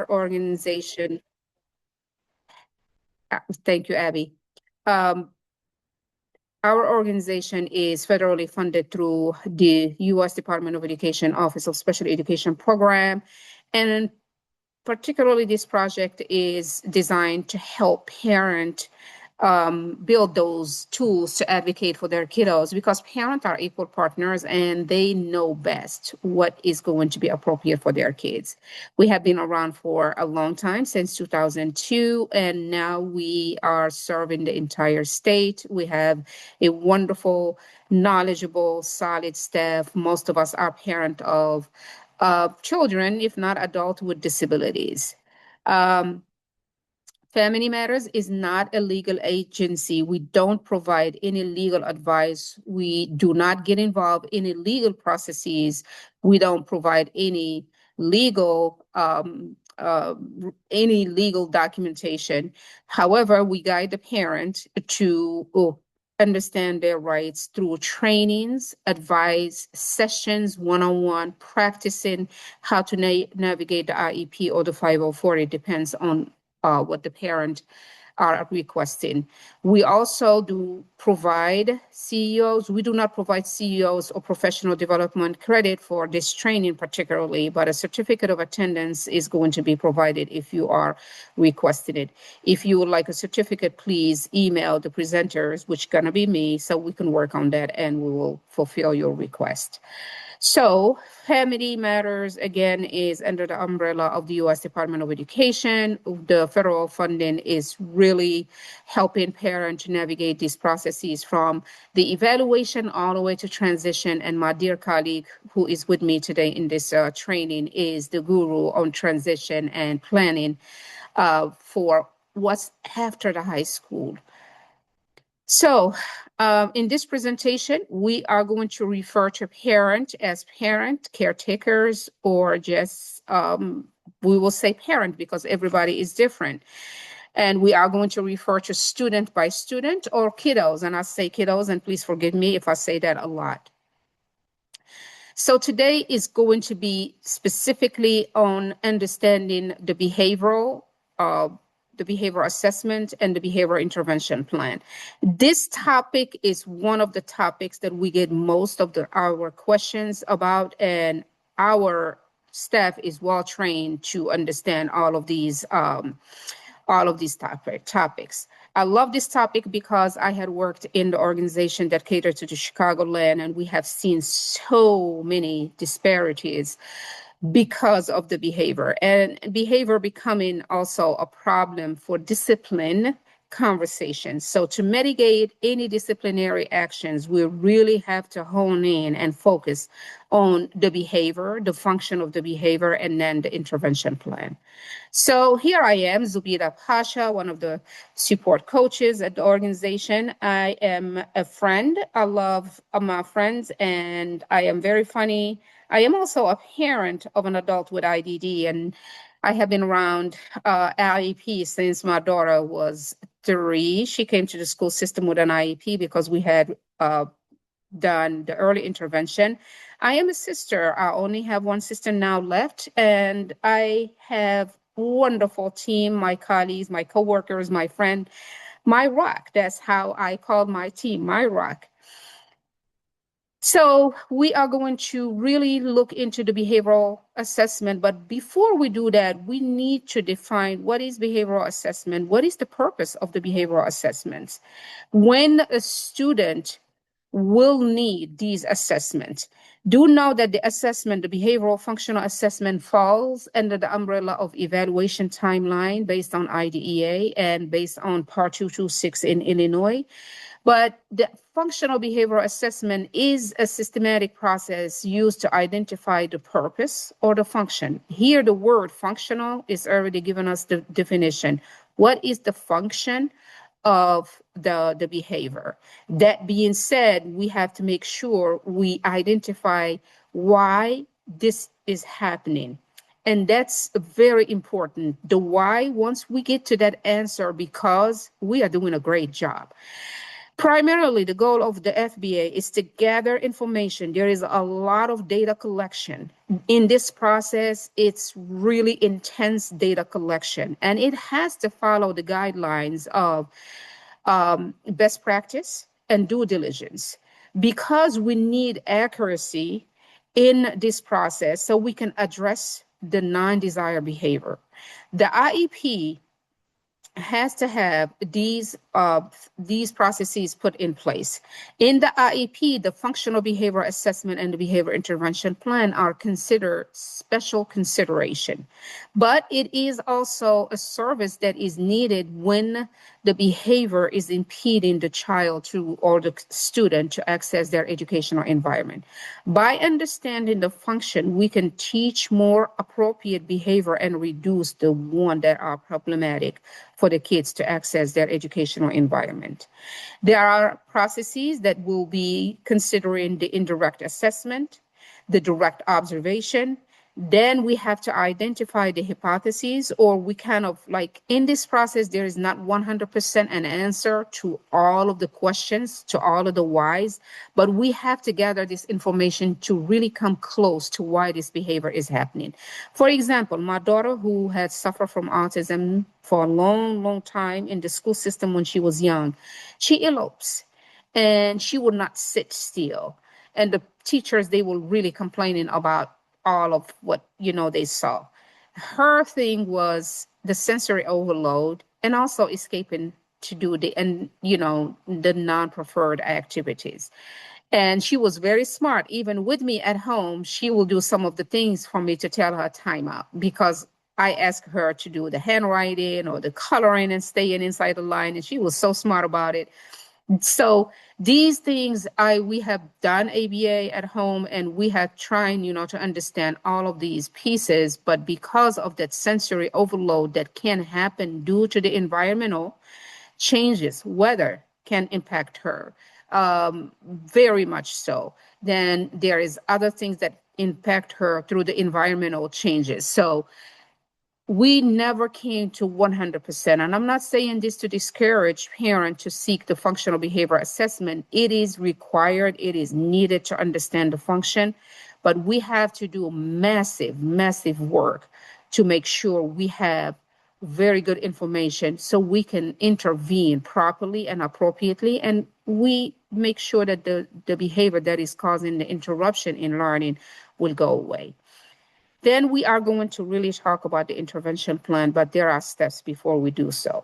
organization, thank you, Abby. Um, our organization is federally funded through the U.S. Department of Education Office of Special Education Program. And particularly, this project is designed to help parents build those tools to advocate for their kiddos, because parents are equal partners and they know best what is going to be appropriate for their kids. We have been around for a long time, since 2002, and now we are serving the entire state. We have a wonderful, knowledgeable, solid staff. Most of us are parent of children, if not adult, with disabilities. Um, Family Matters is not a legal agency. We don't provide any legal advice. We do not get involved in any legal processes. We don't provide any legal documentation. However, we guide the parent to understand their rights through trainings, advice, sessions, one-on-one, practicing how to navigate the IEP or the 504. It depends on what the parent are requesting. We also do provide CEOs. We do not provide CEOs or professional development credit for this training particularly, but a certificate of attendance is going to be provided if you are requesting it. If you would like a certificate, please email the presenters, which is going to be me, so we can work on that and we will fulfill your request. So, Family Matters, again, is under the umbrella of the U.S. Department of Education. The federal funding is really helping parents navigate these processes from the evaluation all the way to transition. And my dear colleague who is with me today in this training is the guru on transition and planning for what's after the high school. So, in this presentation, we are going to refer to parent as parent, caretakers, or just we will say parent because everybody is different. And we are going to refer to student by student or kiddos. And I say kiddos, and please forgive me if I say that a lot. So today is going to be specifically on understanding the behavioral assessment and the behavioral intervention plan. This topic is one of the topics that we get most of our questions about, and our staff is well trained to understand all of these topics. I love this topic because I had worked in the organization that catered to the Chicagoland, and we have seen so many disparities because of the behavior, and behavior becoming also a problem for discipline conversations. So to mitigate any disciplinary actions, we really have to hone in and focus on the behavior, the function of the behavior, and then the intervention plan. So here I am, Zubida Pasha, one of the support coaches at the organization. I am a friend. I love my friends, and I am very funny. I am also a parent of an adult with IDD, and I have been around IEP since my daughter was 3. She came to the school system with an IEP because we had done the early intervention. I am a sister. I only have one sister now left, and I have a wonderful team, my colleagues, my coworkers, my friend, my rock. That's how I call my team, my rock. So we are going to really look into the behavioral assessment. But before we do that, we need to define what is behavioral assessment, what is the purpose of the behavioral assessments. When a student will need these assessments, do know that the assessment, the behavioral functional assessment, falls under the umbrella of evaluation timeline based on IDEA and based on Part 226 in Illinois. But the functional behavioral assessment is a systematic process used to identify the purpose or the function. Here, the word functional is already given us the definition. What is the function of the behavior? That being said, we have to make sure we identify why this is happening. And that's very important. The why, once we get to that answer, because we are doing a great job. Primarily, the goal of the FBA is to gather information. There is a lot of data collection. In this process, it's really intense data collection, and it has to follow the guidelines of best practice and due diligence because we need accuracy in this process so we can address the non-desired behavior. The IEP has to have these processes put in place. In the IEP, the functional behavior assessment and the behavior intervention plan are considered special consideration. But it is also a service that is needed when the behavior is impeding the child to or the student to access their educational environment. By understanding the function, we can teach more appropriate behavior and reduce the one that are problematic for the kids to access their educational environment. There are processes that will be considering the indirect assessment, the direct observation. Then we have to identify the hypotheses, or we kind of like in this process, there is not 100% an answer to all of the questions, to all of the whys, but we have to gather this information to really come close to why this behavior is happening. For example, my daughter, who had suffered from autism for a long, long time in the school system when she was young, she elopes and she would not sit still. And the teachers, they were really complaining about all of what they saw. Her thing was the sensory overload and also escaping to do the non-preferred activities. And she was very smart. Even with me at home, she will do some of the things for me to tell her time out because I asked her to do the handwriting or the coloring and staying inside the line, and she was so smart about it. So these things we have done ABA at home, and we have trying, to understand all of these pieces, but because of that sensory overload that can happen due to the environmental changes, weather can impact her very much so. Then there is other things that impact her through the environmental changes. So we never came to 100%. And I'm not saying this to discourage parents to seek the functional behavior assessment. It is required, it is needed to understand the function, but we have to do massive, massive work to make sure we have very good information so we can intervene properly and appropriately, and we make sure that the behavior that is causing the interruption in learning will go away. Then we are going to really talk about the intervention plan, but there are steps before we do so.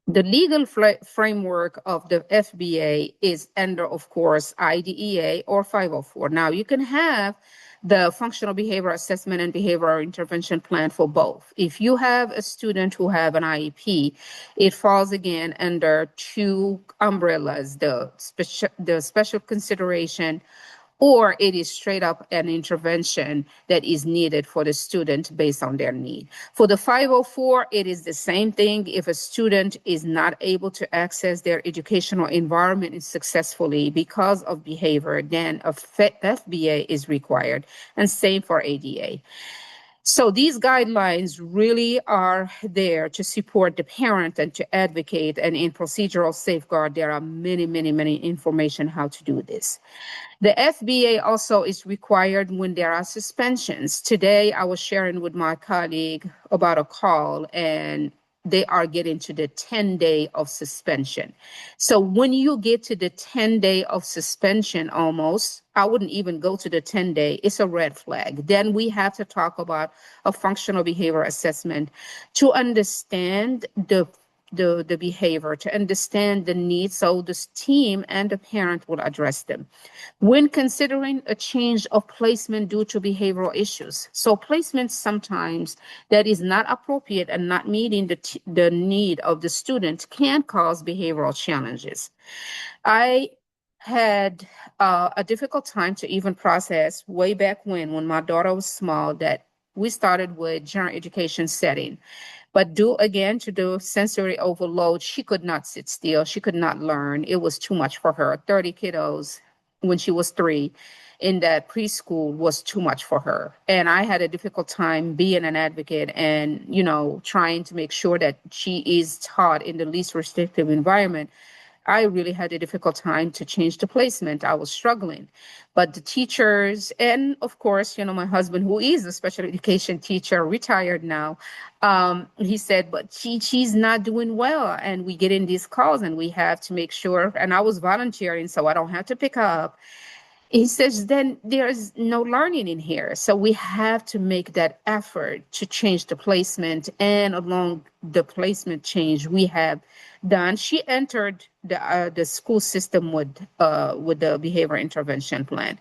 The legal framework of the FBA is under, of course, IDEA or 504. Now, you can have the functional behavior assessment and behavioral intervention plan for both. If you have a student who have an IEP, it falls again under two umbrellas, the special consideration, or it is straight up an intervention that is needed for the student based on their need. For the 504, it is the same thing. If a student is not able to access their educational environment successfully because of behavior, then a FBA is required, and same for ADA. So these guidelines really are there to support the parent and to advocate, and in procedural safeguard, there are many, many, many information how to do this. The FBA also is required when there are suspensions. Today, I was sharing with my colleague about a call, and they are getting to the 10-day of suspension. So when you get to the 10-day of suspension almost, I wouldn't even go to the 10-day, it's a red flag. Then we have to talk about a functional behavior assessment to understand the behavior, to understand the needs, so this team and the parent will address them. When considering a change of placement due to behavioral issues, so placement sometimes that is not appropriate and not meeting the need of the student can cause behavioral challenges. I had a difficult time to even process way back when my daughter was small, that we started with general education setting. But due again to the sensory overload, she could not sit still. She could not learn. It was too much for her. 30 kiddos when she was 3 in that preschool was too much for her. And I had a difficult time being an advocate and, trying to make sure that she is taught in the least restrictive environment I really had a difficult time to change the placement. I was struggling. But the teachers, and of course, my husband, who is a special education teacher, retired now, he said, but she's not doing well. And we get in these calls and we have to make sure, and I was volunteering, so I don't have to pick up. He says, then there's no learning in here. So we have to make that effort to change the placement. And along the placement change we have done, she entered the school system with the behavior intervention plan.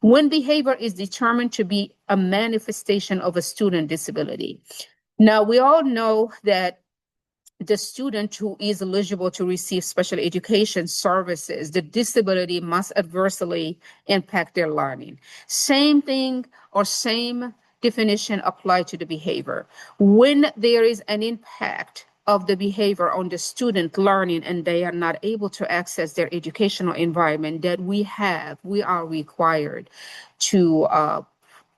When behavior is determined to be a manifestation of a student disability. Now, we all know that the student who is eligible to receive special education services, the disability must adversely impact their learning. Same thing or same definition apply to the behavior. When there is an impact of the behavior on the student learning and they are not able to access their educational environment, that we are required to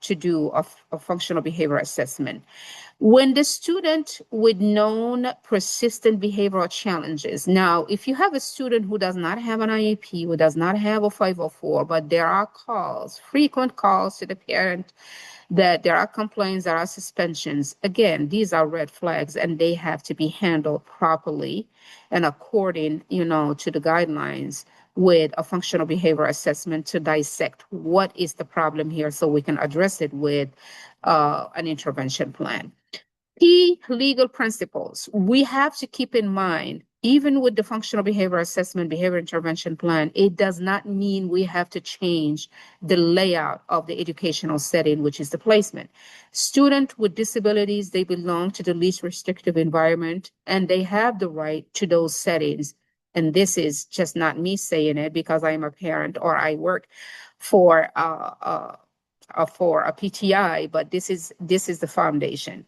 do a functional behavior assessment. When the student with known persistent behavioral challenges, now, if you have a student who does not have an IEP, who does not have a 504, but there are calls, frequent calls to the parent, that there are complaints, there are suspensions, again, these are red flags and they have to be handled properly and according, to the guidelines with a functional behavior assessment to dissect what is the problem here so we can address it with an intervention plan. Key legal principles we have to keep in mind, even with the functional behavior assessment, behavior intervention plan, it does not mean we have to change the layout of the educational setting, which is the placement. Students with disabilities, they belong to the least restrictive environment and they have the right to those settings. And this is just not me saying it because I am a parent or I work for a PTI, but this is the foundation.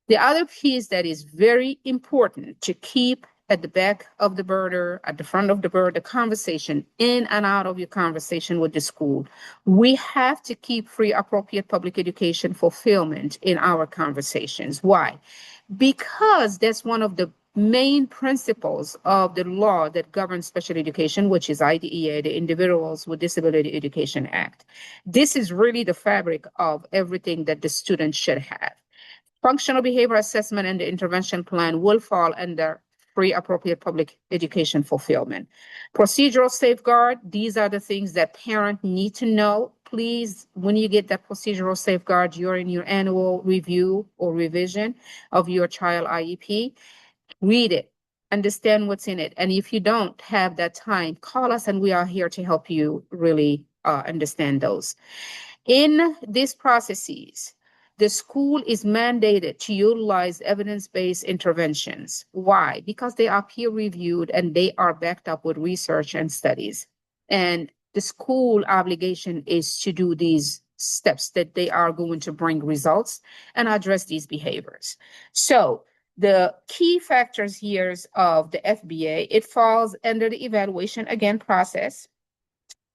The other piece that is very important to keep at the back of the burner, at the front of the burner, the conversation, in and out of your conversation with the school, we have to keep free, appropriate public education fulfillment in our conversations. Why? Because that's one of the main principles of the law that governs special education, which is IDEA, the Individuals with Disability Education Act. This is really the fabric of everything that the student should have. Functional behavior assessment and the intervention plan will fall under free appropriate public education fulfillment. Procedural safeguard, these are the things that parents need to know. Please, when you get that procedural safeguard during your annual review or revision of your child IEP, read it, understand what's in it. And if you don't have that time, call us and we are here to help you really understand those. In these processes, the school is mandated to utilize evidence-based interventions. Why? Because they are peer-reviewed and they are backed up with research and studies. And the school obligation is to do these steps that they are going to bring results and address these behaviors. So the key factors here of the FBA, it falls under the evaluation, again, process.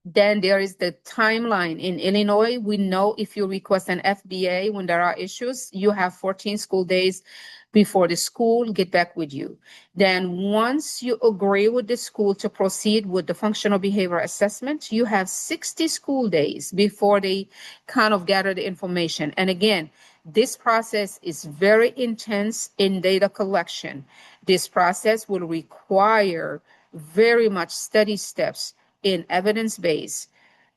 Then there is the timeline. In Illinois, we know if you request an FBA when there are issues, you have 14 school days before the school get back with you. Then once you agree with the school to proceed with the functional behavior assessment, you have 60 school days before they kind of gather the information. And again, this process is very intense in data collection. This process will require very much study steps in evidence-based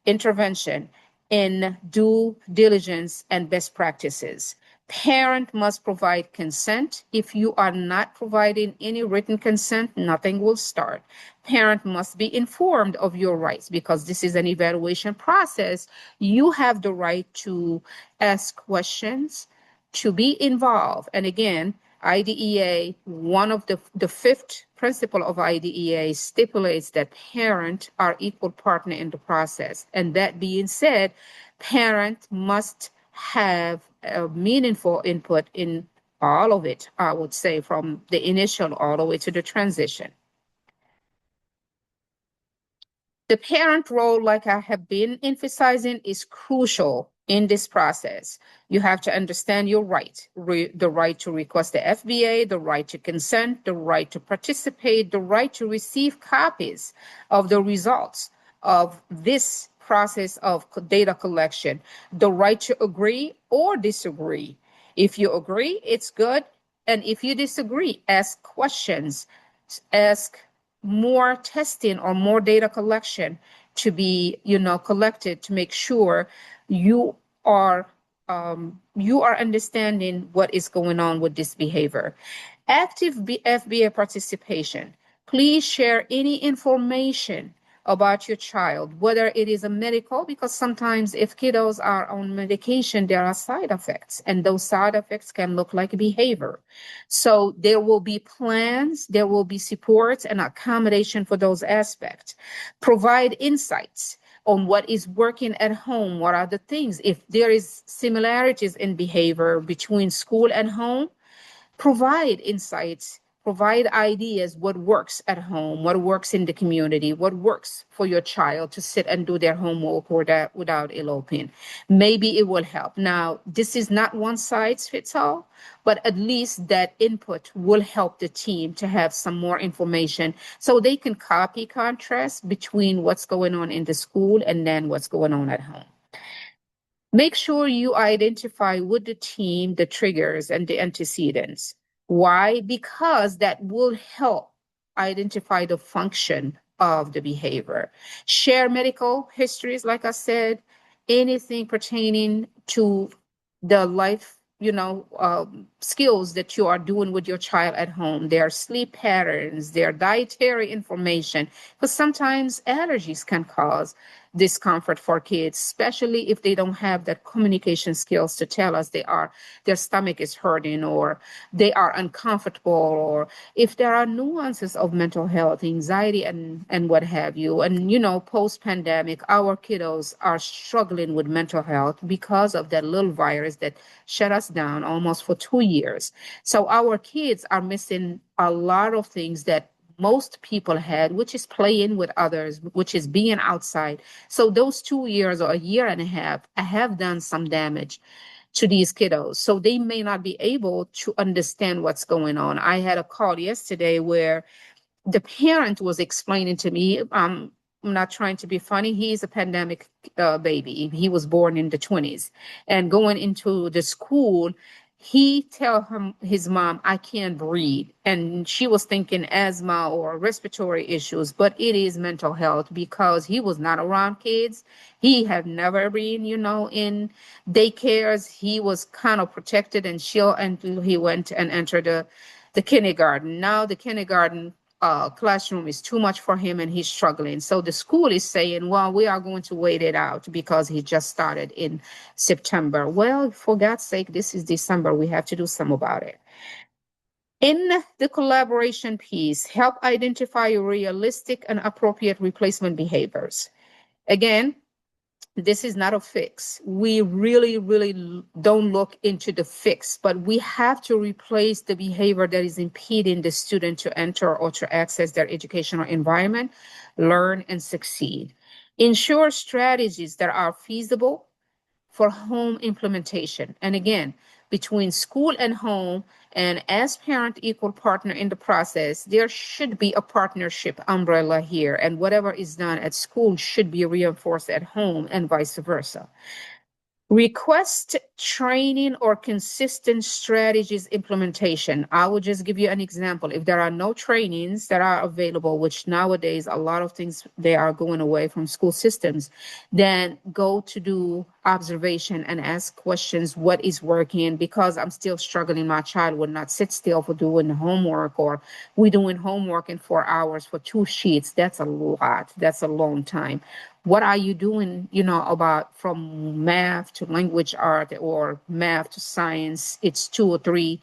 intervention, in due diligence and best practices. Parent must provide consent. If you are not providing any written consent, nothing will start. Parent must be informed of your rights because this is an evaluation process. You have the right to ask questions, to be involved. And again, IDEA, one of the fifth principle of IDEA stipulates that parents are equal partner in the process. And that being said, parents must have a meaningful input in all of it, I would say, from the initial all the way to the transition. The parent role, like I have been emphasizing, is crucial in this process. You have to understand your right, the right to request the FBA, the right to consent, the right to participate, the right to receive copies of the results of this process of data collection, the right to agree or disagree. If you agree, it's good. And if you disagree, ask questions, ask more testing or more data collection to be, collected to make sure you are you are understanding what is going on with this behavior. Active FBA participation. Please share any information about your child, whether it is a medical, because sometimes if kiddos are on medication, there are side effects, and those side effects can look like behavior. So there will be plans, there will be supports and accommodation for those aspects. Provide insights on what is working at home, what are the things. If there is similarities in behavior between school and home, provide insights, provide ideas, what works at home, what works in the community, what works for your child to sit and do their homework or that without eloping. Maybe it will help. Now, this is not one size fits all, but at least that input will help the team to have some more information so they can copy contrast between what's going on in the school and then what's going on at home. Make sure you identify with the team the triggers and the antecedents. Why? Because that will help identify the function of the behavior. Share medical histories, like I said, anything pertaining to the life, skills that you are doing with your child at home, their sleep patterns, their dietary information, because sometimes allergies can cause discomfort for kids, especially if they don't have that communication skills to tell us their stomach is hurting or they are uncomfortable, or if there are nuances of mental health, anxiety, and what have you. And post-pandemic, our kiddos are struggling with mental health because of that little virus that shut us down almost for 2 years. So our kids are missing a lot of things that most people had, which is playing with others, which is being outside. So those 2 years or a year and a half have done some damage to these kiddos. So they may not be able to understand what's going on. I had a call yesterday where the parent was explaining to me, I'm not trying to be funny. He's a pandemic baby. He was born in the 20s, and going into the school, he tell his mom, I can't breathe. And she was thinking asthma or respiratory issues, but it is mental health because he was not around kids. He had never been, in daycares. He was kind of protected and chill until he went and entered the kindergarten. Now the kindergarten classroom is too much for him and he's struggling. So the school is saying, well, we are going to wait it out because he just started in September. Well, for God's sake, this is December. We have to do something about it. In the collaboration piece, help identify realistic and appropriate replacement behaviors. Again, this is not a fix. We really, really don't look into the fix, but we have to replace the behavior that is impeding the student to enter or to access their educational environment, learn, and succeed. Ensure strategies that are feasible for home implementation. And again, between school and home, and as parent equal partner in the process, there should be a partnership umbrella here, and whatever is done at school should be reinforced at home and vice versa. Request training or consistent strategies implementation. I will just give you an example. If there are no trainings that are available, which nowadays a lot of things, they are going away from school systems, then go to do observation and ask questions, what is working? Because I'm still struggling, my child would not sit still for doing homework, or we doing homework in 4 hours for 2 sheets. That's a lot. That's a long time. What are you doing, about from math to language art or math to science? It's 2 or 3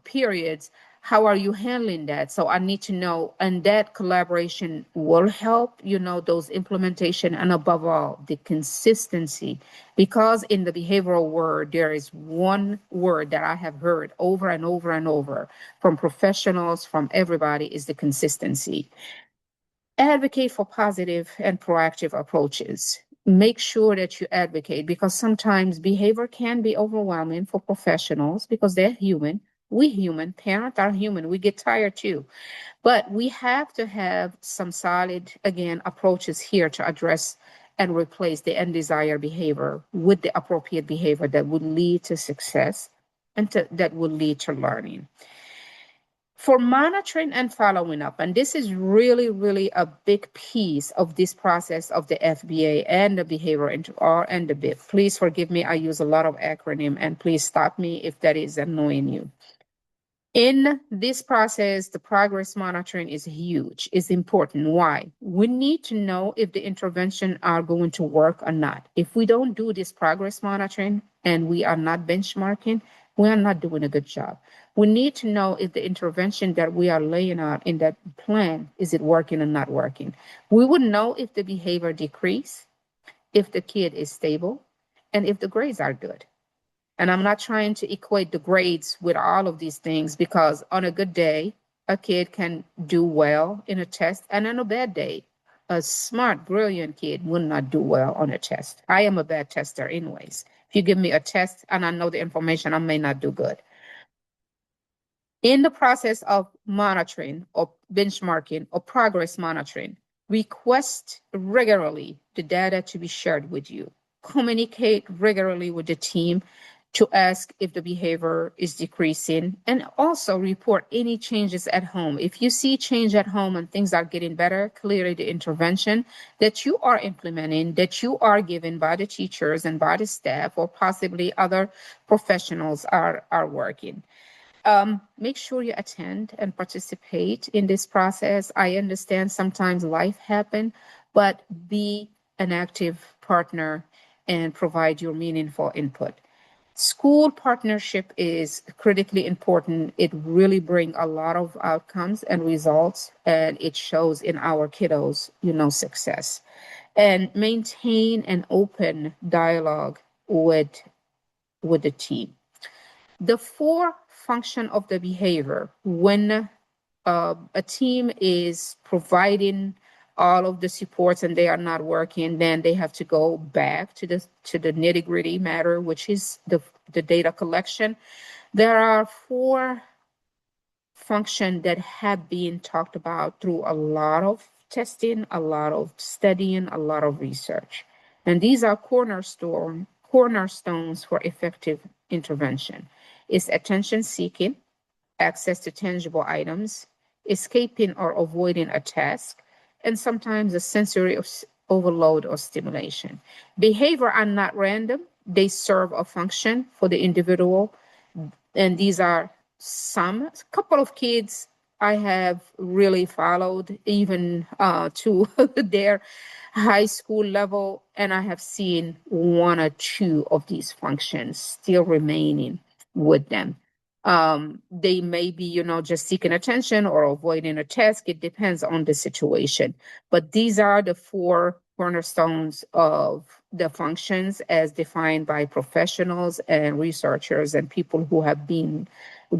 periods. How are you handling that? So I need to know, and that collaboration will help, those implementation, and above all, the consistency. Because in the behavioral world, there is one word that I have heard over and over and over from professionals, from everybody, is the consistency. Advocate for positive and proactive approaches. make sure that you advocate, because sometimes behavior can be overwhelming for professionals because they're human. We human, parents are human. We get tired too. But we have to have some solid, again, approaches here to address and replace the undesired behavior with the appropriate behavior that would lead to success and that would lead to learning. For monitoring and following up, and this is really, really a big piece of this process of the FBA and the behavior and the BIP. Please forgive me, I use a lot of acronym, and please stop me if that is annoying you. In this process, the progress monitoring is huge, is important. Why? We need to know if the intervention are going to work or not. If we don't do this progress monitoring and we are not benchmarking, we are not doing a good job. We need to know if the intervention that we are laying out in that plan, is it working or not working? We would know if the behavior decrease, if the kid is stable, and if the grades are good. And I'm not trying to equate the grades with all of these things, because on a good day, a kid can do well in a test, and on a bad day, a smart, brilliant kid will not do well on a test. I am a bad tester, anyways. If you give me a test and I know the information, I may not do good. In the process of monitoring or benchmarking or progress monitoring, request regularly the data to be shared with you. Communicate regularly with the team to ask if the behavior is decreasing, and also report any changes at home. If you see change at home and things are getting better, clearly the intervention that you are implementing, that you are given by the teachers and by the staff or possibly other professionals are working. Make sure you attend and participate in this process. I understand sometimes life happens, but be an active partner and provide your meaningful input. School partnership is critically important. It really brings a lot of outcomes and results, and it shows in our kiddos, success. And maintain an open dialogue with the team. The four function of the behavior, when a team is providing all of the supports and they are not working, then they have to go back to the nitty gritty matter, which is the data collection. There are four functions that have been talked about through a lot of testing, a lot of studying, a lot of research. And these are cornerstones for effective intervention. It's attention seeking, access to tangible items, escaping or avoiding a task, and sometimes a sensory overload or stimulation. Behavior are not random. They serve a function for the individual. And these are a couple of kids I have really followed, even to their high school level, and I have seen one or two of these functions still remaining with them. They may be, just seeking attention or avoiding a task. It depends on the situation. But these are the four cornerstones of the functions as defined by professionals and researchers and people who have been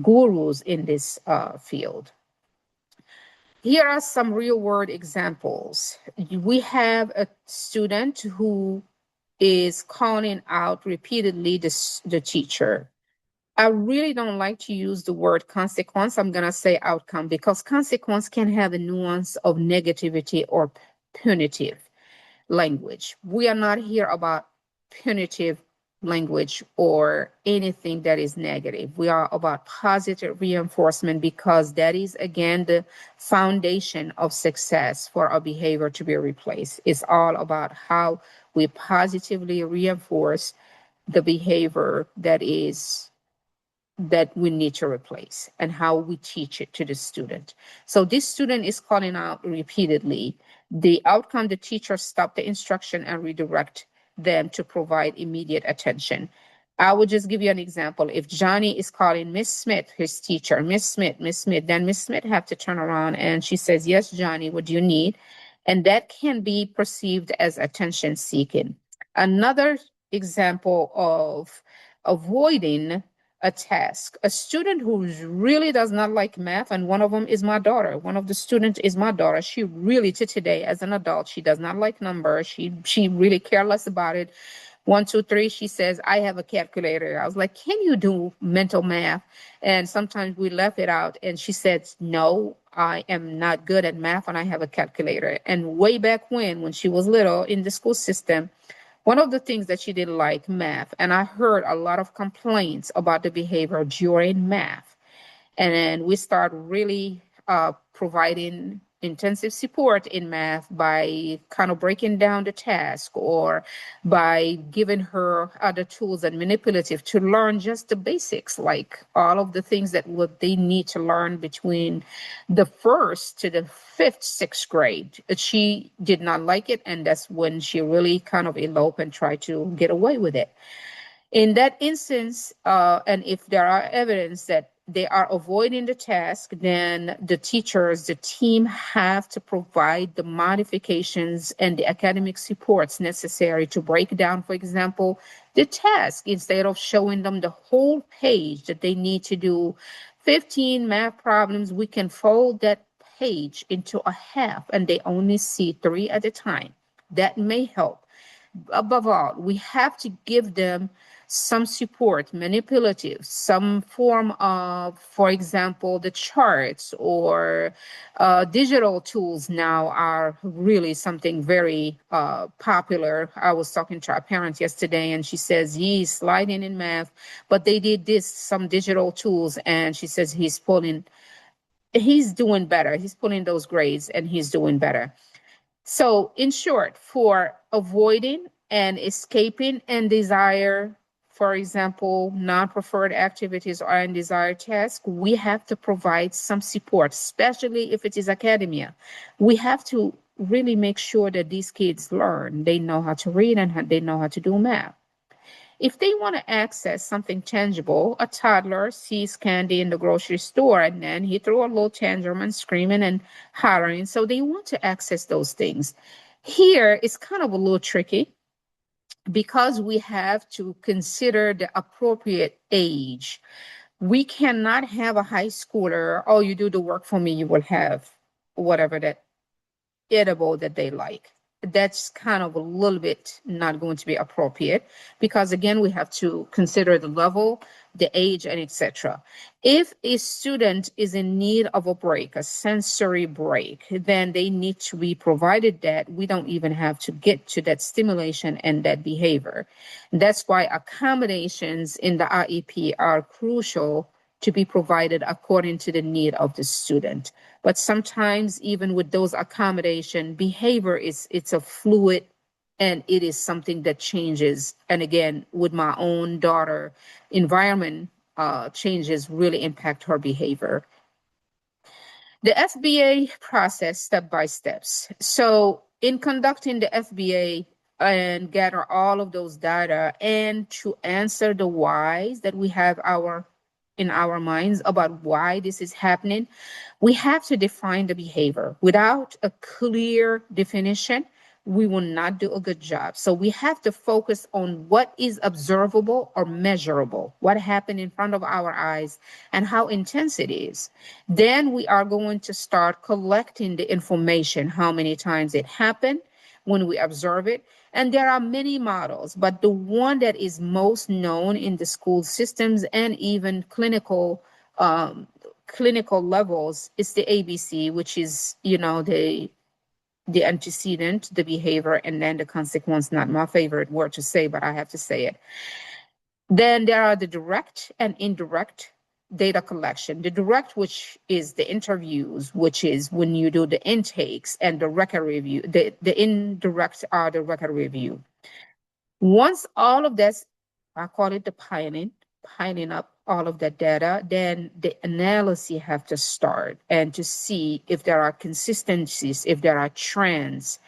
gurus in this field. Here are some real world examples. We have a student who is calling out repeatedly the teacher. I really don't like to use the word consequence. I'm going to say outcome, because consequence can have a nuance of negativity or punitive language. We are not here about punitive language or anything that is negative. We are about positive reinforcement, because that is, again, the foundation of success for our behavior to be replaced. It's all about how we positively reinforce the behavior that we need to replace, and how we teach it to the student. So this student is calling out repeatedly. The outcome, the teacher stopped the instruction and redirect them to provide immediate attention. I would just give you an example. If Johnny is calling Miss Smith, his teacher, Miss Smith, Miss Smith, then Miss Smith have to turn around and she says, yes, Johnny, what do you need? And that can be perceived as attention seeking. Another example of avoiding a task. A student who really does not like math, and one of them is my daughter. One of the students is my daughter. She really, to today, as an adult, she does not like numbers. She really careless about it. 1, 2, 3, she says, I have a calculator. I was like, can you do mental math? And sometimes we left it out. And she said, no, I am not good at math and I have a calculator. And way back when she was little in the school system, one of the things that she didn't like math, and I heard a lot of complaints about the behavior during math. And then we start really providing intensive support in math by kind of breaking down the task or by giving her other tools and manipulative to learn just the basics, like all of the things that what they need to learn between the first to the fifth, sixth grade. She did not like it, and that's when she really kind of eloped and tried to get away with it. In that instance, and if there are evidence that they are avoiding the task, then the teachers, the team have to provide the modifications and the academic supports necessary to break down, for example, the task. Instead of showing them the whole page that they need to do 15 math problems, we can fold that page into a half and they only see 3 at a time. That may help. Above all, we have to give them some support, manipulative, some form of, for example, the charts or digital tools now are really something very popular. I was talking to a parent yesterday and she says he's sliding in math, but they did some digital tools, and she says he's doing better. He's pulling those grades and he's doing better. So, in short, for avoiding and escaping and desire, for example, non-preferred activities or undesired tasks, we have to provide some support, especially if it is academia. We have to really make sure that these kids learn. They know how to read and they know how to do math. If they want to access something tangible, a toddler sees candy in the grocery store and then he threw a little tantrum and screaming and hollering. So they want to access those things. Here it's kind of a little tricky because we have to consider the appropriate age. We cannot have a high schooler, oh, you do the work for me, you will have whatever that edible that they like. That's kind of a little bit not going to be appropriate because again, we have to consider the level, the age, and etc. If a student is in need of a break, a sensory break, then they need to be provided that. We don't even have to get to that stimulation and that behavior. That's why accommodations in the IEP are crucial to be provided according to the need of the student. But sometimes even with those accommodation, behavior it's a fluid and it is something that changes. And again, with my own daughter, environment changes really impact her behavior. The FBA process step by steps. So in conducting the FBA and gather all of those data and to answer the whys that we have in our minds about why this is happening, we have to define the behavior. Without a clear definition, we will not do a good job. So we have to focus on what is observable or measurable, what happened in front of our eyes and how intense it is. Then we are going to start collecting the information, how many times it happened, when we observe it. And there are many models, but the one that is most known in the school systems and even clinical levels is the ABC, which is, the antecedent, the behavior, and then the consequence. Not my favorite word to say, but I have to say it. Then there are the direct and indirect data collection. The direct, which is the interviews, which is when you do the intakes and the record review. The indirect are the record review. Once all of this, I call it the piling up all of that data, then the analysis have to start and to see if there are consistencies, if there are trends,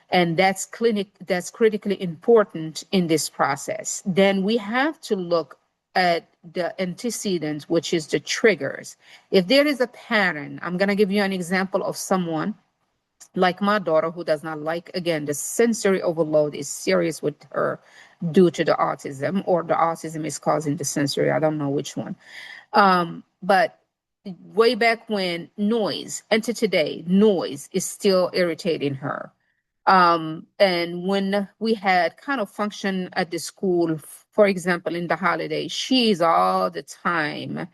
and that's critically important in this process. Then we have to look at the antecedents, which is the triggers. If there is a pattern, I'm going to give you an example of someone Like my daughter, who does not like, again, the sensory overload is serious with her due to the autism, or the autism is causing the sensory. I don't know which one. But way back when, noise, and to today, noise is still irritating her. And when we had kind of function at the school, for example, in the holiday, she's all the time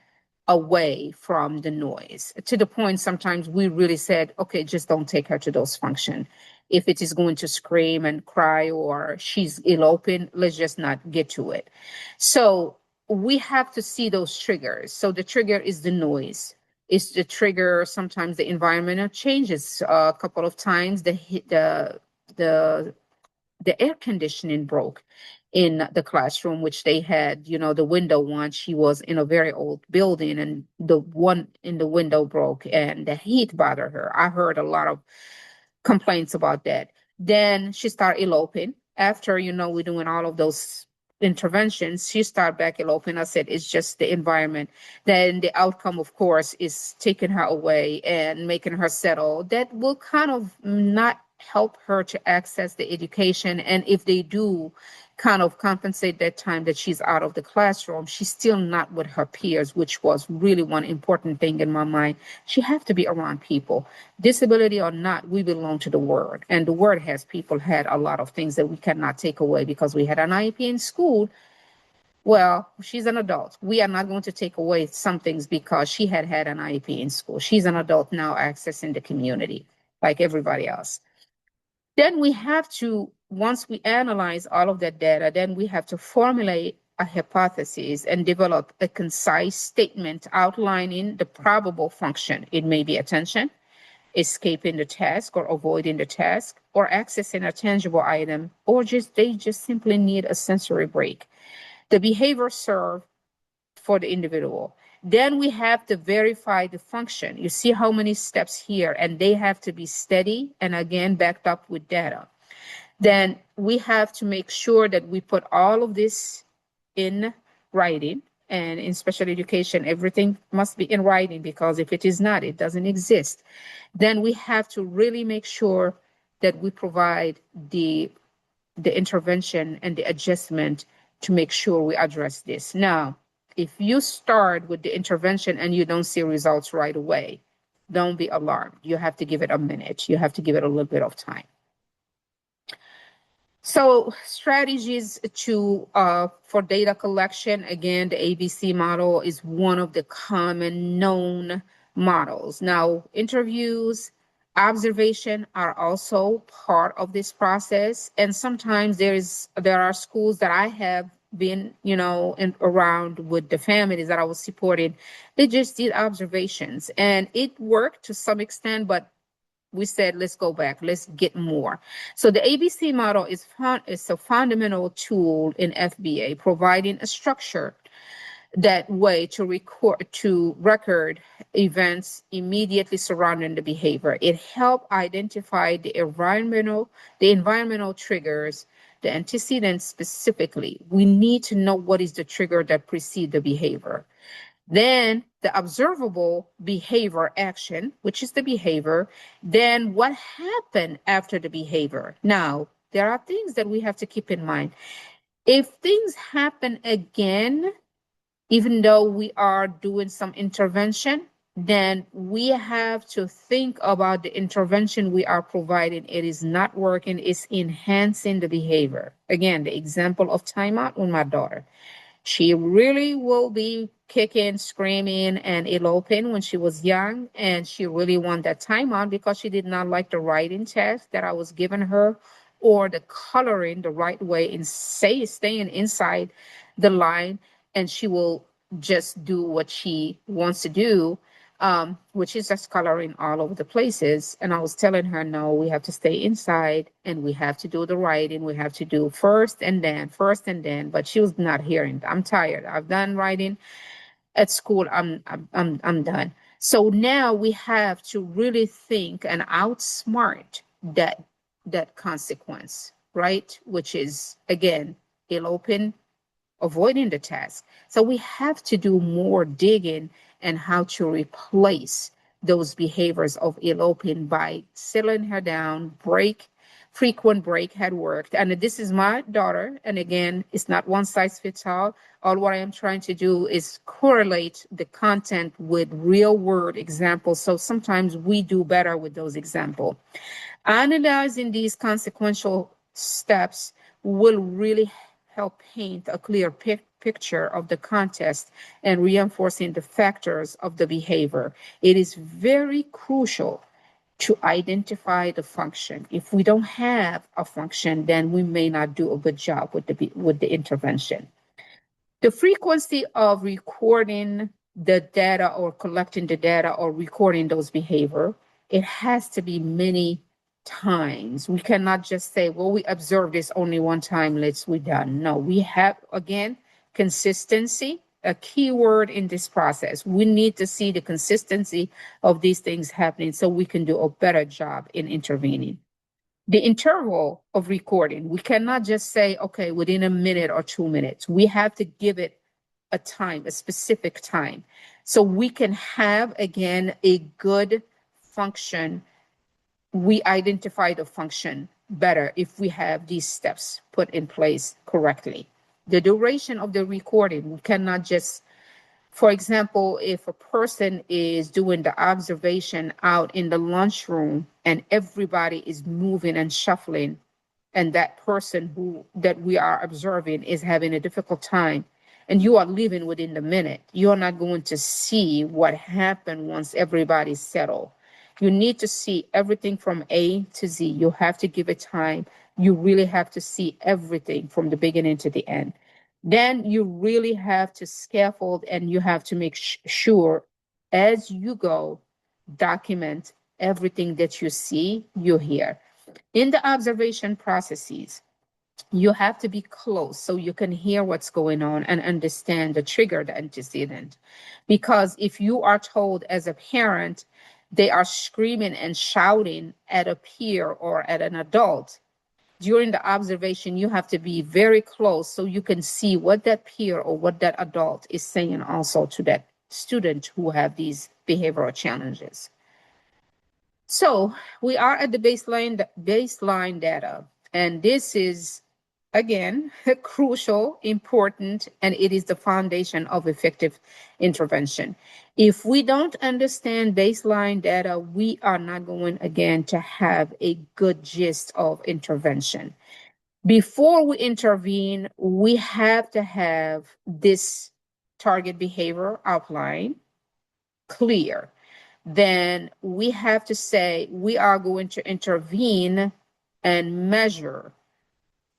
away from the noise, to the point sometimes we really said, okay, just don't take her to those functions. If it is going to scream and cry or she's eloping, let's just not get to it. So we have to see those triggers. So the trigger is the noise. It's the trigger. Sometimes the environmental changes. A couple of times the the air conditioning broke in the classroom, which they had, the window one. She was in a very old building, and the one in the window broke, and the heat bothered her. I heard a lot of complaints about that. Then she started eloping. After, we're doing all of those interventions, she started back eloping. I said, it's just the environment. Then the outcome, of course, is taking her away and making her settle. That will kind of not help her to access the education. And if they do kind of compensate that time that she's out of the classroom, she's still not with her peers, which was really one important thing in my mind. She have to be around people. Disability or not, we belong to the world. And the world has people had a lot of things that we cannot take away because we had an IEP in school. Well, she's an adult. We are not going to take away some things because she had had an IEP in school. She's an adult now accessing the community like everybody else. Then we have to, once we analyze all of that data, then we have to formulate a hypothesis and develop a concise statement outlining the probable function. It may be attention, escaping the task or avoiding the task, or accessing a tangible item, or they just simply need a sensory break. The behavior served for the individual. Then we have to verify the function. You see how many steps here, and they have to be steady and again backed up with data. Then we have to make sure that we put all of this in writing. And in special education, everything must be in writing, because if it is not, it doesn't exist. Then we have to really make sure that we provide the intervention and the adjustment to make sure we address this. Now, if you start with the intervention and you don't see results right away, don't be alarmed. You have to give it a minute. You have to give it a little bit of time. So strategies for data collection, again, the ABC model is one of the common known models. Now, interviews, observation are also part of this process. And sometimes there are schools that I have been, around with the families that I was supporting. They just did observations, and it worked to some extent, but we said, let's go back, let's get more. So the ABC model is a fundamental tool in FBA, providing a structure that way to record events immediately surrounding the behavior. It helps identify the environmental triggers, the antecedents specifically. We need to know what is the trigger that precedes the behavior. Then the observable behavior action, which is the behavior. Then what happened after the behavior? Now, there are things that we have to keep in mind. If things happen again, even though we are doing some intervention, then we have to think about the intervention we are providing. It is not working, it's enhancing the behavior. Again, the example of timeout with my daughter. She really will be kicking, screaming, and eloping when she was young. And she really wanted that timeout because she did not like the writing test that I was giving her, or the coloring the right way and staying inside the line. And she will just do what she wants to do, which is just coloring all over the places. And I was telling her, no, we have to stay inside and we have to do the writing. We have to do first and then, first and then. But she was not hearing. I'm tired. I've done writing at school. I'm done. So now we have to really think and outsmart that consequence, right? Which is, again, eloping, avoiding the task. So we have to do more digging and how to replace those behaviors of eloping by settling her down, frequent break had worked. And this is my daughter. And again, it's not one size fits all. All what I am trying to do is correlate the content with real world examples. So sometimes we do better with those examples. Analyzing these consequential steps will really help paint a clear picture of the context and reinforcing the factors of the behavior. It is very crucial to identify the function. If we don't have a function, then we may not do a good job with the intervention. The frequency of recording the data or collecting the data or recording those behavior, it has to be many times. We cannot just say, well, we observed this only one time, we're done. No, we have, again, consistency, a key word in this process. We need to see the consistency of these things happening so we can do a better job in intervening. The interval of recording, we cannot just say, okay, within a minute or 2 minutes. We have to give it a time, a specific time, so we can have, again, a good function. We identify the function better if we have these steps put in place correctly. The duration of the recording, we cannot just, for example, if a person is doing the observation out in the lunchroom and everybody is moving and shuffling, and that person that we are observing is having a difficult time, and you are leaving within the minute, you're not going to see what happened once everybody's settled. You need to see everything from A to Z. You have to give it time. You really have to see everything from the beginning to the end. Then you really have to scaffold and you have to make sure as you go, document everything that you see, you hear. In the observation processes, you have to be close so you can hear what's going on and understand the trigger, the antecedent. Because if you are told as a parent, they are screaming and shouting at a peer or at an adult, during the observation, you have to be very close so you can see what that peer or what that adult is saying also to that student who have these behavioral challenges. So we are at the baseline data, and this is, again, crucial, important, and it is the foundation of effective intervention. If we don't understand baseline data, we are not going, again, to have a good gist of intervention. Before we intervene, we have to have this target behavior outline clear. Then we have to say we are going to intervene and measure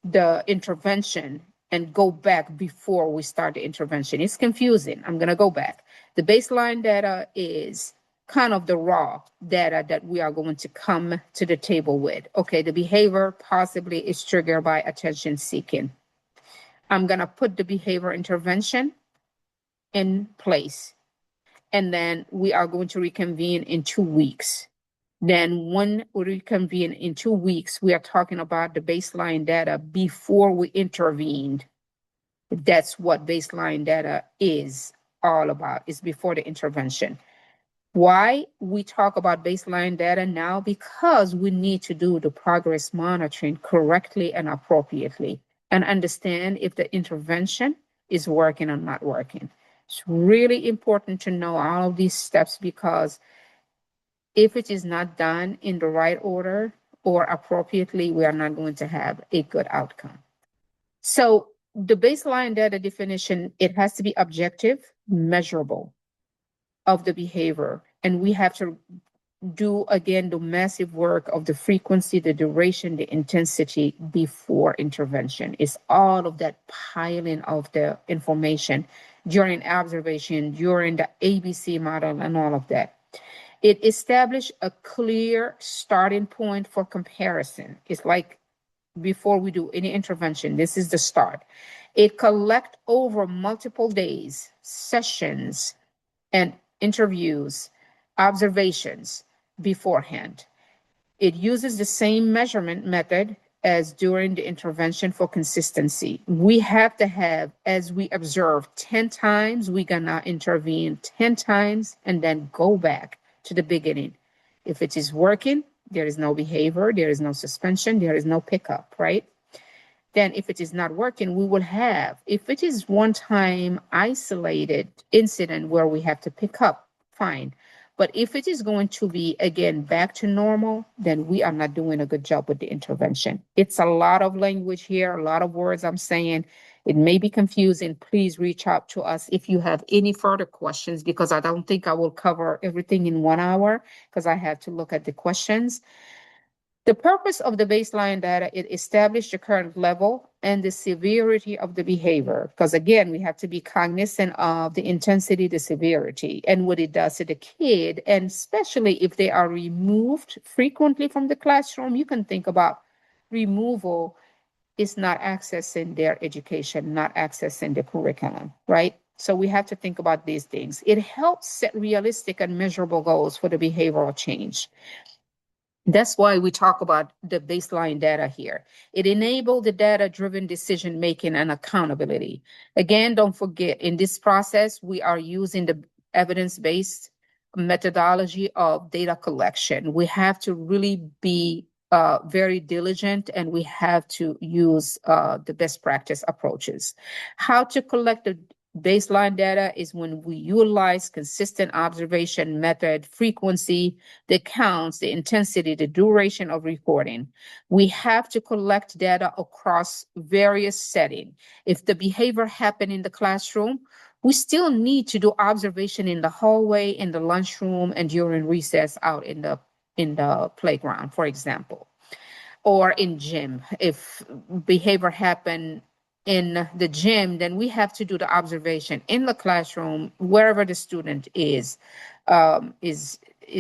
the intervention and go back before we start the intervention. It's confusing. I'm going to go back. The baseline data is kind of the raw data that we are going to come to the table with. Okay, the behavior possibly is triggered by attention seeking. I'm going to put the behavior intervention in place. And then we are going to reconvene in 2 weeks. Then when we reconvene in 2 weeks, we are talking about the baseline data before we intervened. That's what baseline data is all about, is before the intervention. Why we talk about baseline data now? Because we need to do the progress monitoring correctly and appropriately and understand if the intervention is working or not working. It's really important to know all of these steps, because if it is not done in the right order or appropriately, we are not going to have a good outcome. So the baseline data definition, it has to be objective, measurable of the behavior. And we have to do, again, the massive work of the frequency, the duration, the intensity before intervention. It's all of that piling of the information during observation, during the ABC model and all of that. It established a clear starting point for comparison. It's like before we do any intervention, this is the start. It collects over multiple days, sessions, and interviews, observations beforehand. It uses the same measurement method as during the intervention for consistency. We have to have, as we observe 10 times, we're gonna intervene 10 times and then go back to the beginning. If it is working, there is no behavior, there is no suspension, there is no pickup, right? Then if it is not working, we will have, if it is one time isolated incident where we have to pick up, fine. But if it is going to be again back to normal, then we are not doing a good job with the intervention. It's a lot of language here, a lot of words I'm saying. It may be confusing. Please reach out to us if you have any further questions, because I don't think I will cover everything in 1 hour because I have to look at the questions. The purpose of the baseline data is establish the current level and the severity of the behavior. Because again, we have to be cognizant of the intensity, the severity, and what it does to the kid. And especially if they are removed frequently from the classroom, you can think about removal is not accessing their education, not accessing the curriculum, right? So we have to think about these things. It helps set realistic and measurable goals for the behavioral change. That's why we talk about the baseline data here. It enables the data-driven decision-making and accountability. Again, don't forget, in this process, we are using the evidence-based methodology of data collection. We have to really be very diligent, and we have to use the best practice approaches. How to collect the baseline data is when we utilize consistent observation method, frequency, the counts, the intensity, the duration of recording. We have to collect data across various settings. If the behavior happened in the classroom, we still need to do observation in the hallway, in the lunchroom, and during recess out in the playground, for example, or in gym. If behavior happened in the gym, then we have to do the observation in the classroom, wherever the student is accessing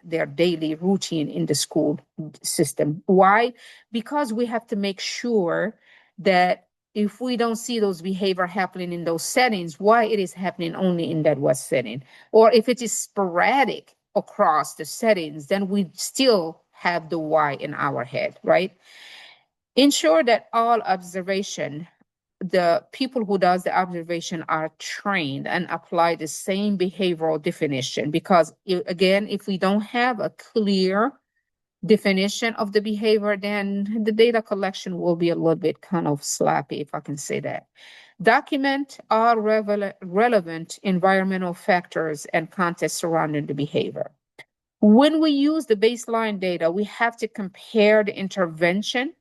their daily routine in the school system. Why? Because we have to make sure that if we don't see those behavior happening in those settings, why it is happening only in that one setting. Or if it is sporadic across the settings, then we still have the why in our head, right? Ensure that all observation, the people who does the observation are trained and apply the same behavioral definition, because again, if we don't have a clear definition of the behavior, then the data collection will be a little bit kind of sloppy, if I can say that. Document all relevant environmental factors and context surrounding the behavior. When we use the baseline data, we have to compare the intervention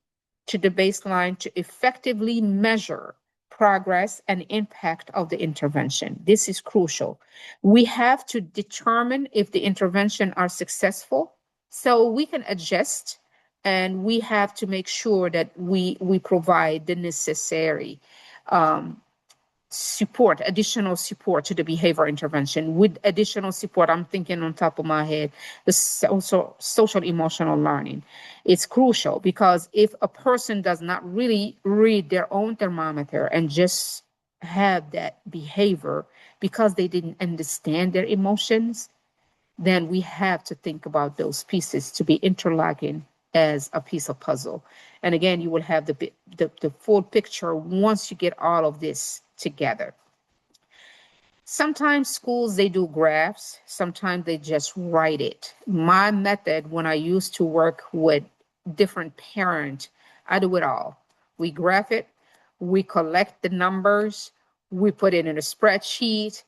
to the baseline to effectively measure progress and impact of the intervention. This is crucial. We have to determine if the intervention are successful so we can adjust, and we have to make sure that we provide the necessary support, additional support to the behavior intervention. With additional support, I'm thinking on top of my head, the social emotional learning. It's crucial, because if a person does not really read their own thermometer and just have that behavior because they didn't understand their emotions, then we have to think about those pieces to be interlocking as a piece of puzzle. And again, you will have the full picture once you get all of this together. Sometimes schools, they do graphs. Sometimes they just write it. My method, when I used to work with different parents, I do it all. We graph it, we collect the numbers, we put it in a spreadsheet,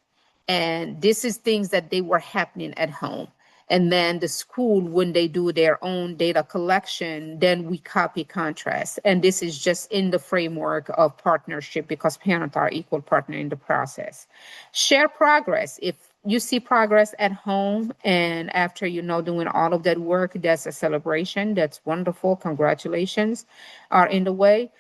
and this is things that they were happening at home. And then the school, when they do their own data collection, then we copy contrast. And this is just in the framework of partnership, because parents are equal partner in the process. Share progress. If you see progress at home and after doing all of that work, that's a celebration. That's wonderful. Congratulations are in the way.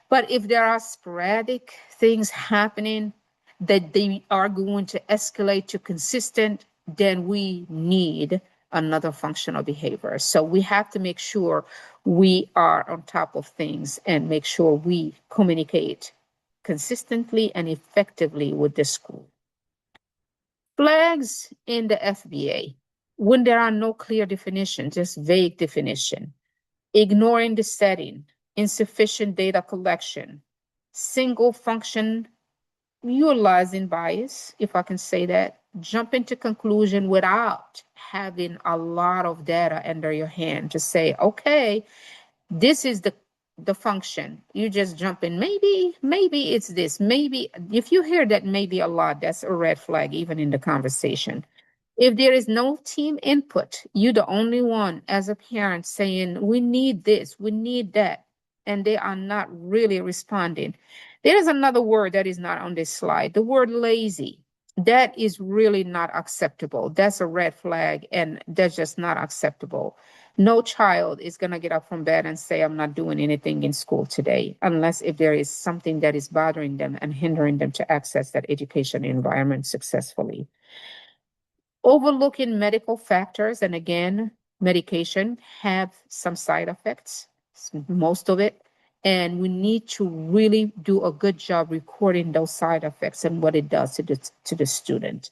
But if there are sporadic things happening that they are going to escalate to consistent, then we need another functional behavior. So we have to make sure we are on top of things and make sure we communicate consistently and effectively with the school. Flags in the FBA. When there are no clear definitions, just vague definition, ignoring the setting, insufficient data collection, single function, utilizing bias, if I can say that, jump into conclusion without having a lot of data under your hand to say, okay, this is the function. You just jump in. Maybe it's this. Maybe if you hear that maybe a lot, that's a red flag, even in the conversation. If there is no team input, you're the only one as a parent saying, we need this, we need that, and they are not really responding. There is another word that is not on this slide, the word lazy. That is really not acceptable. That's a red flag, and that's just not acceptable. No child is going to get up from bed and say, I'm not doing anything in school today, unless if there is something that is bothering them and hindering them to access that education environment successfully. Overlooking medical factors, and again, medication have some side effects, most of it, and we need to really do a good job recording those side effects and what it does to the student.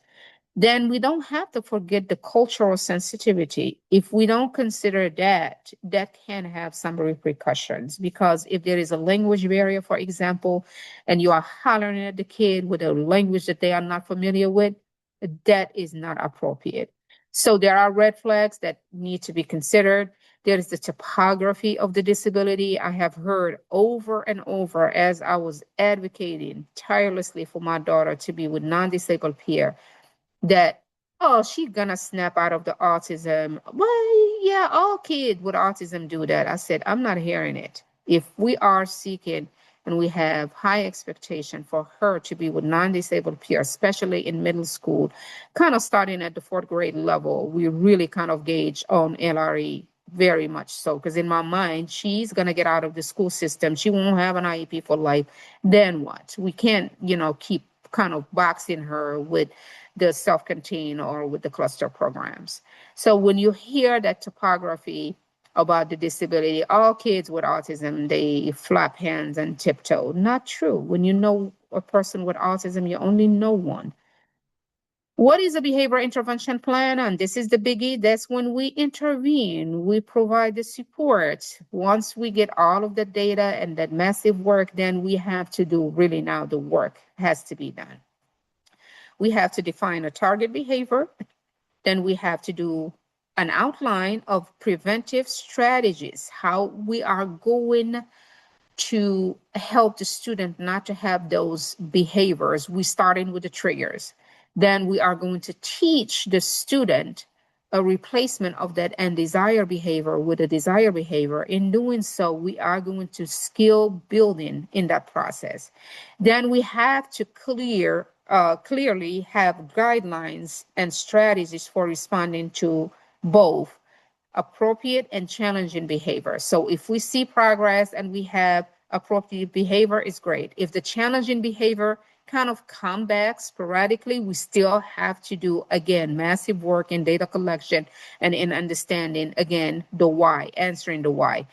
Then we don't have to forget the cultural sensitivity. If we don't consider that, that can have some repercussions, because if there is a language barrier, for example, and you are hollering at the kid with a language that they are not familiar with, that is not appropriate. So there are red flags that need to be considered. There is the topography of the disability. I have heard over and over, as I was advocating tirelessly for my daughter to be with non-disabled peer, that, oh, she's gonna snap out of the autism. Well, yeah, all kids with autism do that. I said, I'm not hearing it. If we are seeking and we have high expectation for her to be with non-disabled peers, especially in middle school, kind of starting at the fourth grade level, we really kind of gauge on LRE very much so. Because in my mind, she's going to get out of the school system. She won't have an IEP for life. Then what? We can't, keep kind of boxing her with the self-contained or with the cluster programs. So when you hear that topography about the disability, all kids with autism, they flap hands and tiptoe. Not true. When you know a person with autism, you only know one. What is a behavior intervention plan? And this is the biggie. That's when we intervene, we provide the support. Once we get all of the data and that massive work, then we have to do really now the work has to be done. We have to define a target behavior. Then we have to do an outline of preventive strategies, how we are going to help the student not to have those behaviors. We starting with the triggers. Then we are going to teach the student a replacement of that undesired behavior with a desired behavior. In doing so, we are going to skill building in that process. Then we have to clearly have guidelines and strategies for responding to both appropriate and challenging behavior. So if we see progress and we have appropriate behavior, it's great. If the challenging behavior kind of come back sporadically, we still have to do, again, massive work in data collection and in understanding, again, the why, answering the why.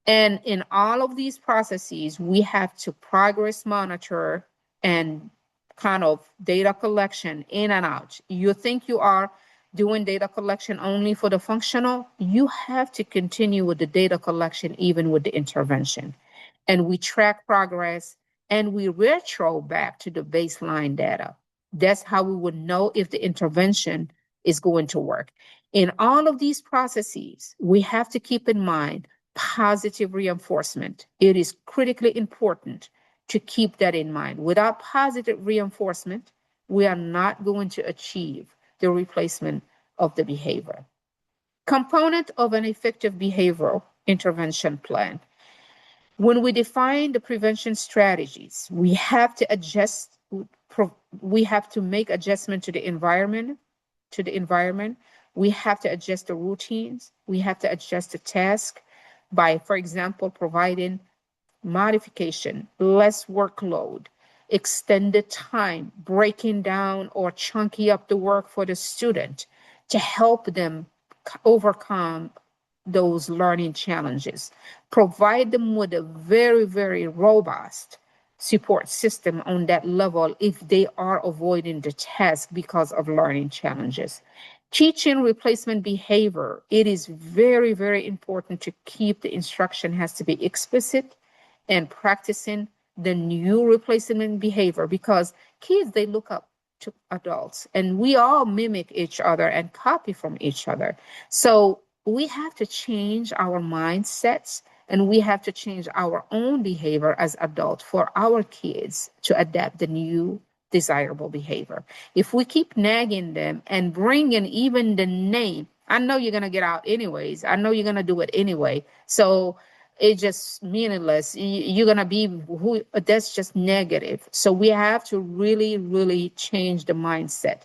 And in all of these processes, we have to progress monitor and kind of data collection in and out. You think you are doing data collection only for the functional, you have to continue with the data collection even with the intervention. And we track progress and we retro back to the baseline data. That's how we would know if the intervention is going to work. In all of these processes, we have to keep in mind positive reinforcement. It is critically important to keep that in mind. Without positive reinforcement, we are not going to achieve the replacement of the behavior. Component of an effective behavioral intervention plan. When we define the prevention strategies, we have to adjust, we have to make adjustment to the environment, We have to adjust the routines. We have to adjust the task by, for example, providing modification, less workload, extended time, breaking down or chunky up the work for the student to help them overcome those learning challenges. Provide them with a very, very robust support system on that level if they are avoiding the task because of learning challenges. Teaching replacement behavior, it is very, very important to keep the instruction has to be explicit and practicing the new replacement behavior, because kids, they look up to adults, and we all mimic each other and copy from each other. So we have to change our mindsets, and we have to change our own behavior as adults for our kids to adapt the new desirable behavior. If we keep nagging them and bringing even the name, I know you're going to get out anyways. I know you're going to do it anyway. So it's just meaningless. You're going to be who, that's just negative. So we have to really, really change the mindset,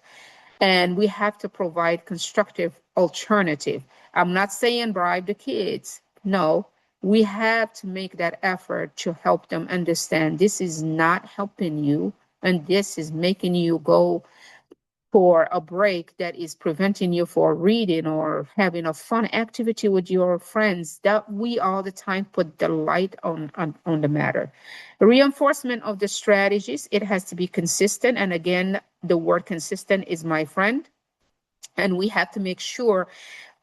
and we have to provide constructive alternative. I'm not saying bribe the kids. No, we have to make that effort to help them understand this is not helping you, and this is making you go for a break that is preventing you from reading or having a fun activity with your friends. That we all the time put the light on the matter. Reinforcement of the strategies, it has to be consistent. And again, the word consistent is my friend. And we have to make sure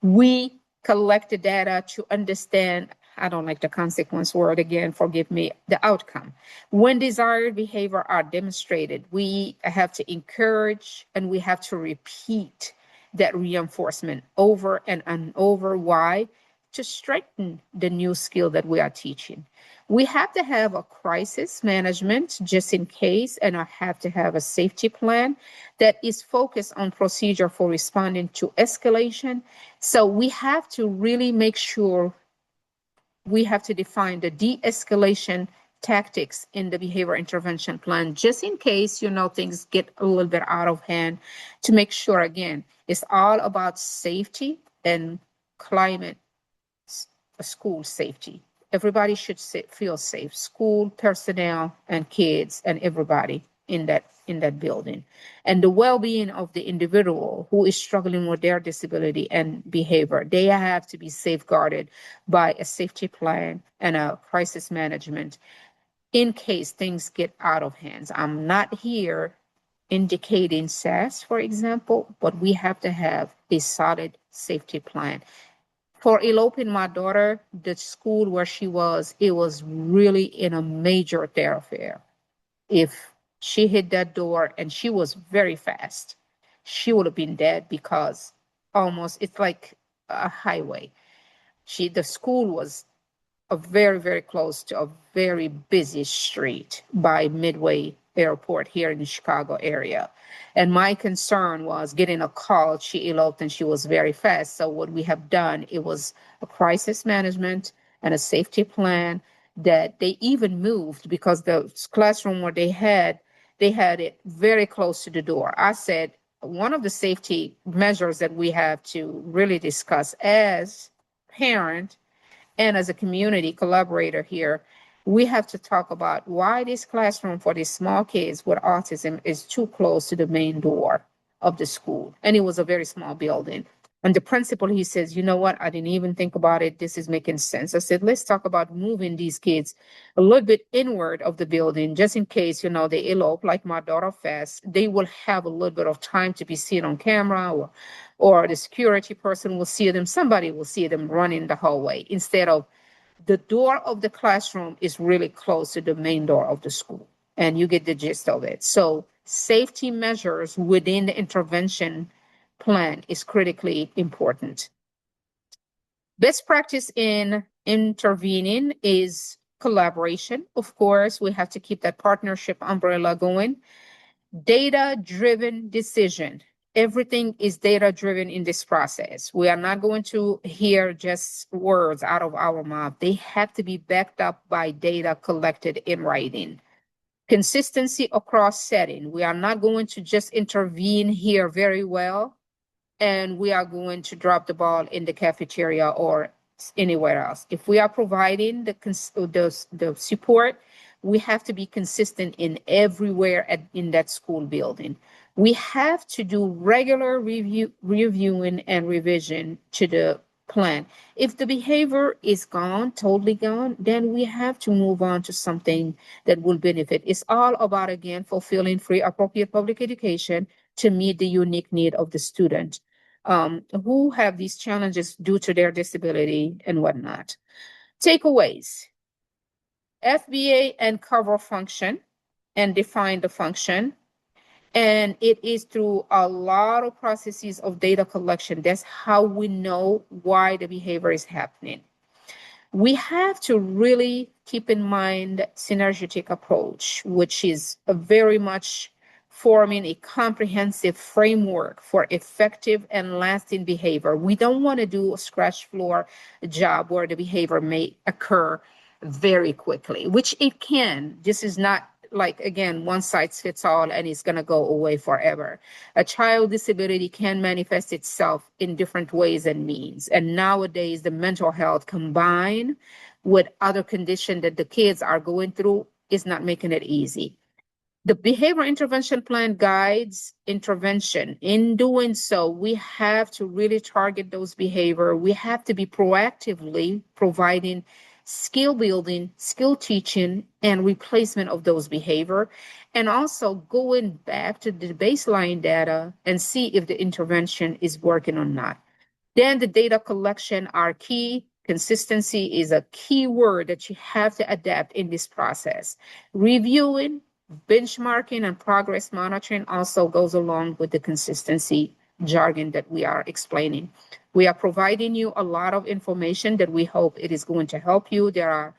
we collect the data to understand, I don't like the consequence word again, forgive me, the outcome. When desired behavior are demonstrated, we have to encourage and we have to repeat that reinforcement over and over. Why? To strengthen the new skill that we are teaching. We have to have a crisis management just in case, and I have to have a safety plan that is focused on procedure for responding to escalation. So we have to really make sure we have to define the de-escalation tactics in the behavior intervention plan, just in case, things get a little bit out of hand, to make sure, again, it's all about safety and climate, school safety. Everybody should feel safe, school personnel and kids and everybody in that building. And the well-being of the individual who is struggling with their disability and behavior, they have to be safeguarded by a safety plan and a crisis management in case things get out of hands. I'm not here indicating SAS, for example, but we have to have a solid safety plan. For eloping my daughter, the school where she was, it was really in a major thoroughfare. If she hit that door, and she was very fast, she would have been dead, because almost it's like a highway. The school was very, very close to a very busy street by Midway Airport here in the Chicago area. And my concern was getting a call. She eloped and she was very fast. So what we have done, it was a crisis management and a safety plan that they even moved, because the classroom where they had it very close to the door. I said, one of the safety measures that we have to really discuss as parent and as a community collaborator here, we have to talk about why this classroom for these small kids with autism is too close to the main door of the school. And it was a very small building. And the principal, he says, you know what? I didn't even think about it. This is making sense. I said, let's talk about moving these kids a little bit inward of the building, just in case, they elope like my daughter fast. They will have a little bit of time to be seen on camera, or the security person will see them. Somebody will see them running the hallway, instead of the door of the classroom is really close to the main door of the school. And you get the gist of it. So safety measures within the intervention plan is critically important. Best practice in intervening is collaboration. Of course, we have to keep that partnership umbrella going. Data-driven decision. Everything is data-driven in this process. We are not going to hear just words out of our mouth. They have to be backed up by data collected in writing. Consistency across setting. We are not going to just intervene here very well, and we are going to drop the ball in the cafeteria or anywhere else. If we are providing the support, we have to be consistent in everywhere in that school building. We have to do regular reviewing and revision to the plan. If the behavior is gone, totally gone, then we have to move on to something that will benefit. It's all about, again, fulfilling free, appropriate public education to meet the unique need of the student who have these challenges due to their disability and whatnot. Takeaways. FBA and cover function and define the function. And it is through a lot of processes of data collection. That's how we know why the behavior is happening. We have to really keep in mind synergetic approach, which is a very much forming a comprehensive framework for effective and lasting behavior. We don't want to do a scratch floor job where the behavior may occur very quickly, which it can. This is not like, again, one size fits all and it's going to go away forever. A child disability can manifest itself in different ways and means. And nowadays, the mental health combined with other conditions that the kids are going through is not making it easy. The behavior intervention plan guides intervention. In doing so, we have to really target those behavior. We have to be proactively providing skill building, skill teaching, and replacement of those behavior, and also going back to the baseline data and see if the intervention is working or not. Then the data collection are key. Consistency is a key word that you have to adapt in this process. Reviewing, benchmarking, and progress monitoring also goes along with the consistency jargon that we are explaining. We are providing you a lot of information that we hope it is going to help you. There are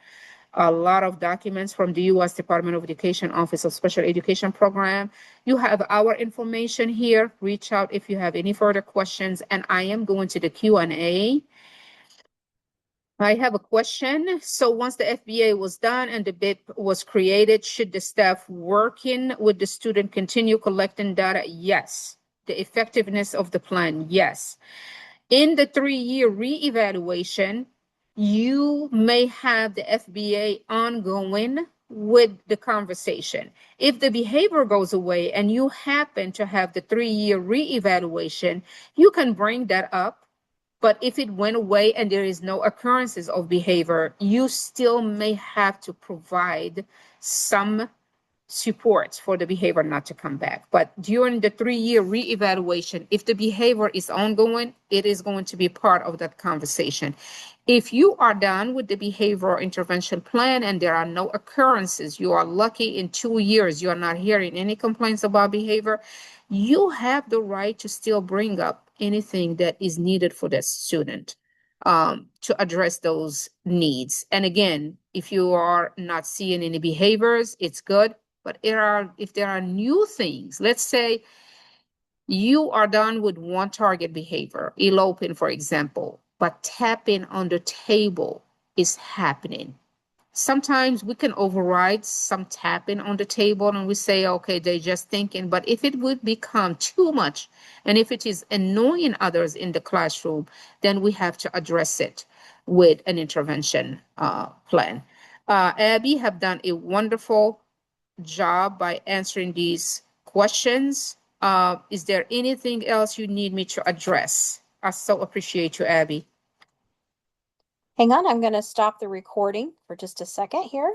a lot of documents from the U.S. Department of Education Office of Special Education Program. You have our information here. Reach out if you have any further questions. And I am going to the Q&A. I have a question. So once the FBA was done and the BIP was created, should the staff working with the student continue collecting data? Yes. The effectiveness of the plan? Yes. In the 3-year reevaluation, you may have the FBA ongoing with the conversation. If the behavior goes away and you happen to have the 3-year reevaluation, you can bring that up. But if it went away and there is no occurrences of behavior, you still may have to provide some support for the behavior not to come back. But during the 3-year reevaluation, if the behavior is ongoing, it is going to be part of that conversation. If you are done with the behavioral intervention plan and there are no occurrences, you are lucky in 2 years, you are not hearing any complaints about behavior, you have the right to still bring up anything that is needed for that student to address those needs. And again, if you are not seeing any behaviors, it's good. But if there are new things, let's say you are done with one target behavior, eloping, for example, but tapping on the table is happening. Sometimes we can override some tapping on the table and we say, okay, they're just thinking. But if it would become too much and if it is annoying others in the classroom, then we have to address it with an intervention plan. Abby have done a wonderful job by answering these questions. Is there anything else you need me to address? I so appreciate you, Abby. Hang on, I'm going to stop the recording for just a second here.